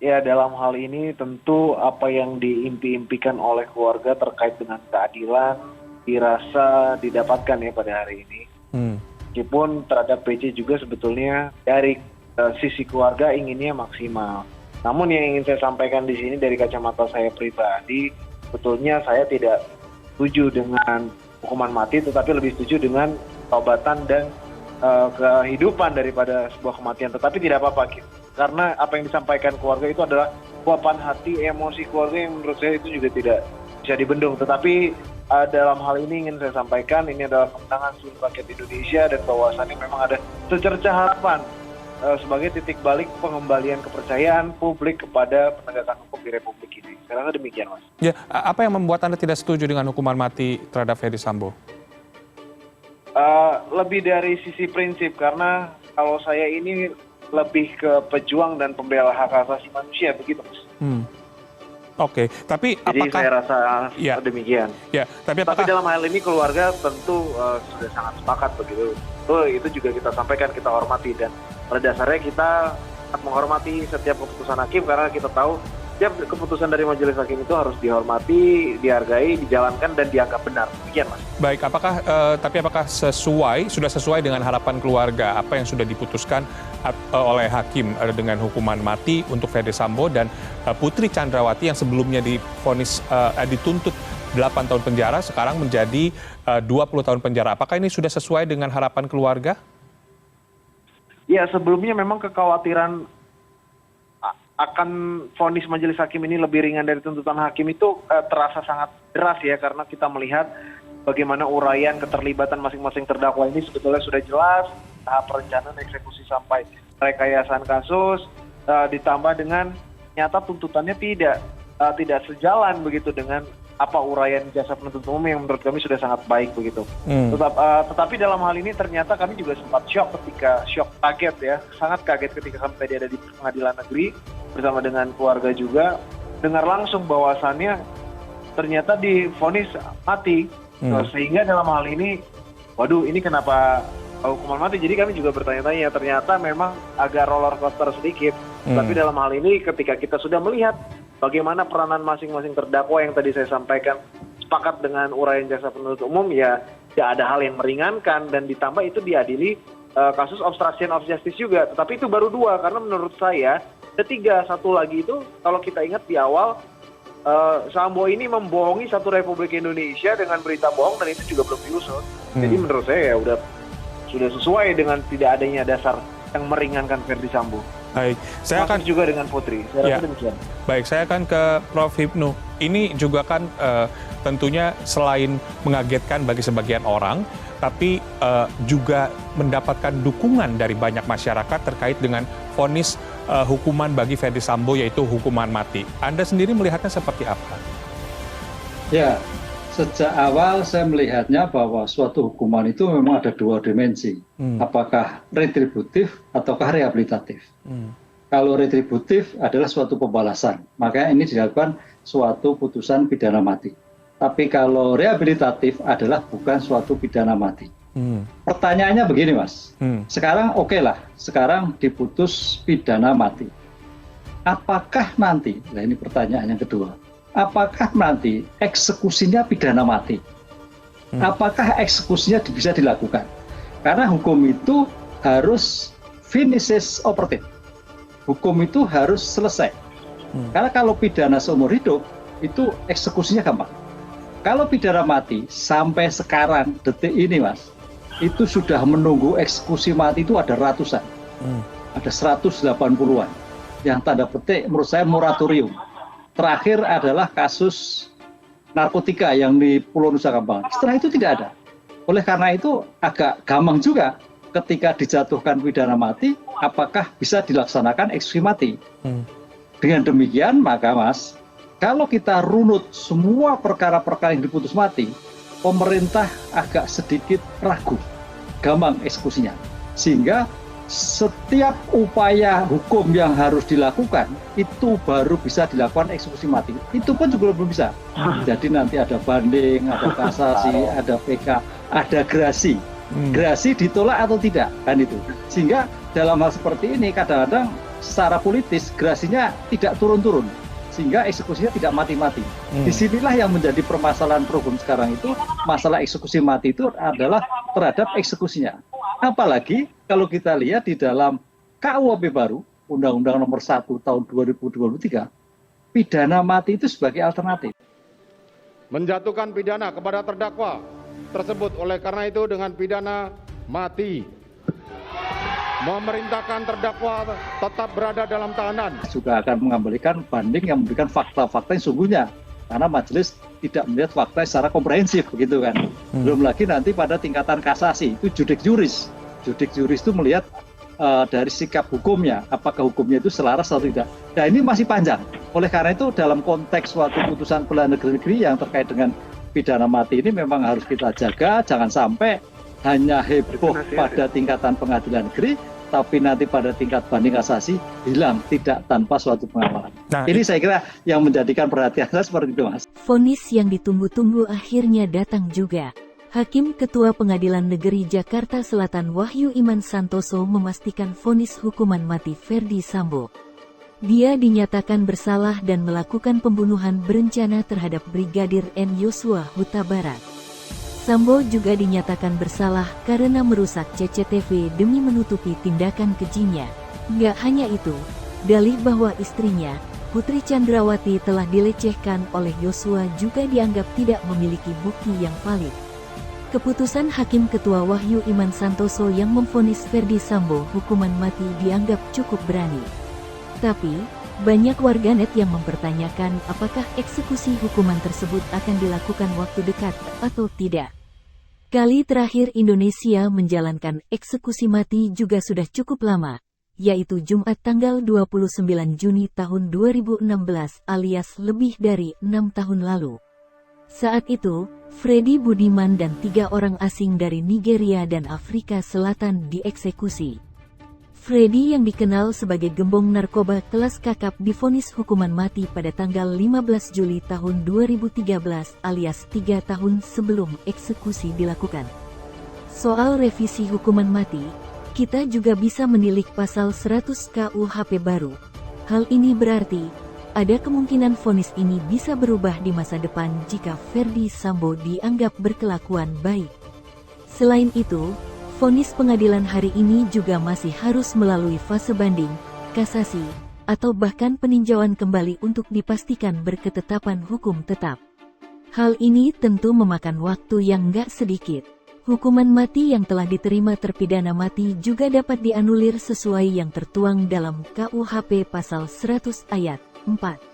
Ya, dalam hal ini tentu apa yang diimpi-impikan oleh keluarga terkait dengan keadilan dirasa didapatkan ya pada hari ini. Hmm. Meskipun terhadap PC juga sebetulnya dari sisi keluarga inginnya maksimal. Namun yang ingin saya sampaikan di sini dari kacamata saya pribadi, sebetulnya saya tidak setuju dengan hukuman mati, tetapi lebih setuju dengan taubatan dan kehidupan daripada sebuah kematian. Tetapi tidak apa-apa, karena apa yang disampaikan keluarga itu adalah luapan hati, emosi keluarga yang menurut saya itu juga tidak bisa dibendung. Tetapi dalam hal ini ingin saya sampaikan, ini adalah kemenangan seluruh rakyat Indonesia dan bahwasannya memang ada secercah harapan sebagai titik balik pengembalian kepercayaan publik kepada penegakan hukum di Republik ini. Saya rasa demikian, Mas. Ya, apa yang membuat Anda tidak setuju dengan hukuman mati terhadap Ferdy Sambo? Lebih dari sisi prinsip, karena kalau saya ini lebih ke pejuang dan pembela hak asasi manusia, begitu, Mas. Oke, tapi jadi apakah... saya rasa ya, demikian. Ya, tapi dalam hal ini keluarga tentu sudah sangat sepakat begitu. Itu juga kita sampaikan, kita hormati, dan pada dasarnya kita menghormati setiap keputusan hakim karena kita tahu setiap keputusan dari majelis hakim itu harus dihormati, dihargai, dijalankan, dan dianggap benar. Demikian, Mas. Baik, apakah sudah sesuai dengan harapan keluarga apa yang sudah diputuskan oleh hakim dengan hukuman mati untuk Ferdy Sambo dan Putri Chandrawati yang sebelumnya divonis dituntut 8 tahun penjara, sekarang menjadi 20 tahun penjara. Apakah ini sudah sesuai dengan harapan keluarga? Ya, sebelumnya memang kekhawatiran akan vonis majelis hakim ini lebih ringan dari tuntutan hakim itu terasa sangat deras ya, karena kita melihat bagaimana uraian keterlibatan masing-masing terdakwa ini sebetulnya sudah jelas, tahap perencanaan eksekusi sampai rekayasaan kasus, ditambah dengan nyata tuntutannya tidak sejalan begitu dengan apa uraian jaksa penuntut umum yang menurut kami sudah sangat baik begitu. Tetapi dalam hal ini ternyata kami juga sempat kaget ya, sangat kaget ketika sampai dia ada di pengadilan negeri bersama dengan keluarga juga, dengar langsung bahwasannya ternyata divonis mati. Sehingga dalam hal ini, waduh, ini kenapa hukuman mati? Jadi kami juga bertanya-tanya, ternyata memang agak roller coaster sedikit. Tapi dalam hal ini ketika kita sudah melihat bagaimana peranan masing-masing terdakwa yang tadi saya sampaikan sepakat dengan uraian jaksa penuntut umum, ya tidak ada hal yang meringankan, dan ditambah itu diadili kasus obstruction of justice juga. Tetapi itu baru 2, karena menurut saya ketiga, satu lagi itu kalau kita ingat di awal, Sambo ini membohongi satu Republik Indonesia dengan berita bohong, dan itu juga belum diusut. Jadi menurut saya ya sudah sesuai dengan tidak adanya dasar yang meringankan Ferdy Sambo. Baik, saya akan juga dengan Putri. Saya rasa demikian. Baik, saya akan ke Prof. Hipnu. Ini juga kan tentunya selain mengagetkan bagi sebagian orang, tapi juga mendapatkan dukungan dari banyak masyarakat terkait dengan vonis hukuman bagi Ferdy Sambo, yaitu hukuman mati. Anda sendiri melihatnya seperti apa? Ya, sejak awal saya melihatnya bahwa suatu hukuman itu memang ada 2 dimensi. Apakah retributif ataukah rehabilitatif. Kalau retributif adalah suatu pembalasan, maka ini dilakukan suatu putusan pidana mati. Tapi kalau rehabilitatif adalah bukan suatu pidana mati. Pertanyaannya begini, Mas. Sekarang lah, sekarang diputus pidana mati. Apakah nanti, nah ini pertanyaan yang kedua, apakah nanti eksekusinya pidana mati? Apakah eksekusinya bisa dilakukan? Karena hukum itu harus finishes operative. Hukum itu harus selesai. Karena kalau pidana seumur hidup, itu eksekusinya gampang. Kalau pidana mati, sampai sekarang, detik ini, Mas, itu sudah menunggu eksekusi mati itu ada ratusan. Ada 180-an. Yang tanda petik menurut saya moratorium. Terakhir adalah kasus narkotika yang di Pulau Nusa Kambangan. Setelah itu tidak ada. Oleh karena itu agak gampang juga ketika dijatuhkan pidana mati, apakah bisa dilaksanakan eksekusi mati. Dengan demikian maka, Mas, kalau kita runut semua perkara-perkara yang diputus mati, pemerintah agak sedikit ragu, gampang eksekusinya. Sehingga setiap upaya hukum yang harus dilakukan, itu baru bisa dilakukan eksekusi mati. Itu pun juga belum bisa. Jadi nanti ada banding, ada kasasi, ada PK, ada gerasi. Gerasi ditolak atau tidak, kan itu. Sehingga dalam hal seperti ini kadang-kadang secara politis gerasinya tidak turun-turun, sehingga eksekusinya tidak mati-mati. Disinilah yang menjadi permasalahan problem sekarang itu, masalah eksekusi mati itu adalah terhadap eksekusinya. Apalagi kalau kita lihat di dalam KUHP baru, Undang-Undang Nomor 1 Tahun 2023, pidana mati itu sebagai alternatif. Menjatuhkan pidana kepada terdakwa tersebut oleh karena itu dengan pidana mati. Memerintahkan terdakwa tetap berada dalam tahanan. Juga akan mengembalikan banding yang memberikan fakta-fakta yang sungguhnya. Karena majelis tidak melihat fakta secara komprehensif, begitu kan. Belum lagi nanti pada tingkatan kasasi, itu judik juris. Judik juris itu melihat dari sikap hukumnya, apakah hukumnya itu selaras atau tidak. Nah ini masih panjang. Oleh karena itu dalam konteks suatu putusan pengadilan negeri yang terkait dengan pidana mati ini memang harus kita jaga, jangan sampai hanya heboh pada tingkatan pengadilan negeri, tapi nanti pada tingkat banding kasasi hilang tidak tanpa suatu pengawalan. Nah, ini saya kira yang menjadikan perhatian saya seperti itu, Mas. Vonis yang ditunggu-tunggu akhirnya datang juga. Hakim Ketua Pengadilan Negeri Jakarta Selatan Wahyu Iman Santoso memastikan vonis hukuman mati Ferdi Sambo. Dia dinyatakan bersalah dan melakukan pembunuhan berencana terhadap Brigadir N. Yosua Huta Barat. Sambo juga dinyatakan bersalah karena merusak CCTV demi menutupi tindakan kejinya. Nggak hanya itu, dalih bahwa istrinya, Putri Chandrawati telah dilecehkan oleh Yosua juga dianggap tidak memiliki bukti yang valid. Keputusan Hakim Ketua Wahyu Iman Santoso yang memvonis Ferdi Sambo hukuman mati dianggap cukup berani. Tapi, banyak warganet yang mempertanyakan apakah eksekusi hukuman tersebut akan dilakukan waktu dekat atau tidak. Kali terakhir Indonesia menjalankan eksekusi mati juga sudah cukup lama, yaitu Jumat tanggal 29 Juni tahun 2016 alias lebih dari 6 tahun lalu. Saat itu, Freddy Budiman dan 3 orang asing dari Nigeria dan Afrika Selatan dieksekusi. Freddy yang dikenal sebagai gembong narkoba kelas kakap divonis hukuman mati pada tanggal 15 Juli tahun 2013 alias 3 tahun sebelum eksekusi dilakukan. Soal revisi hukuman mati, kita juga bisa menilik pasal 100 KUHP baru. Hal ini berarti ada kemungkinan vonis ini bisa berubah di masa depan jika Ferdi Sambo dianggap berkelakuan baik. Selain itu, vonis pengadilan hari ini juga masih harus melalui fase banding, kasasi, atau bahkan peninjauan kembali untuk dipastikan berketetapan hukum tetap. Hal ini tentu memakan waktu yang nggak sedikit. Hukuman mati yang telah diterima terpidana mati juga dapat dianulir sesuai yang tertuang dalam KUHP pasal 100 ayat 4.